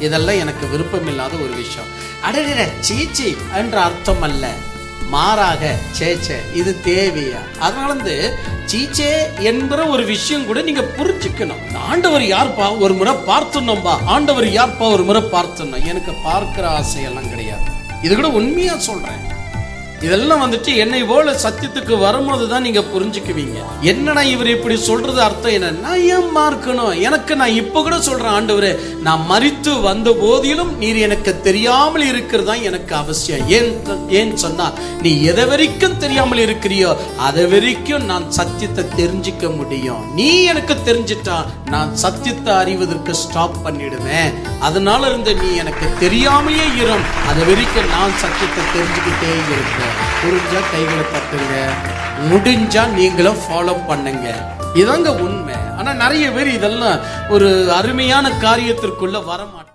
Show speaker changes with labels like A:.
A: இதெல்லாம் எனக்கு விருப்பம் இல்லாத ஒரு விஷயம். அடடே சீச்சி என்ற அர்த்தம் அல்ல, மாறாக சேச்சே இது தேவையா. அதனால சீச்சே என்கிற ஒரு விஷயம் கூட நீங்க புரிஞ்சுக்கணும். ஆண்டவர் யார்ப்பா ஒரு முறை பார்த்துனோம்பா, ஆண்டவர் யார்ப்பா ஒரு முறை பார்த்துனோம். எனக்கு பார்க்கிற ஆசையெல்லாம் கிடையாது. இது கூட உண்மையா சொல்றேன். இதெல்லாம் என்னை போல சத்தியத்துக்கு வரும்போது தான் நீங்க புரிஞ்சுக்குவீங்க. என்னடா இவர் இப்படி சொல்றது அர்த்தம் என்ன, நான் ஏன் பார்க்கணும். எனக்கு நான் இப்ப கூட சொல்றேன், ஆண்டவரே நான் மரித்து வந்த போதிலும் நீர் எனக்கு தெரியாமல் இருக்கிறதா எனக்கு அவசியம். ஏன் சொன்னா, நீ எதை வரைக்கும் தெரியாமல் இருக்கிறியோ அதை வரைக்கும் நான் சத்தியத்தை தெரிஞ்சுக்க முடியும். நீ எனக்கு தெரிஞ்சிட்டா நான் சத்தியத்தை அறிவதற்கு ஸ்டாப் பண்ணிடுவேன். அதனால நீ எனக்கு தெரியாமலே இரும், அது வரைக்கும் நான் சத்தியத்தை தெரிஞ்சுக்கிட்டே இருப்பேன். புரிஞ்சா கைகளை தட்டுங்க, முடிஞ்சா நீங்களும் ஃபாலோ பண்ணுங்க. இதாங்க உண்மை. ஆனா நிறைய பேர் இதெல்லாம் ஒரு அருமையான காரியத்திற்குள்ள வரமாட்டாங்க.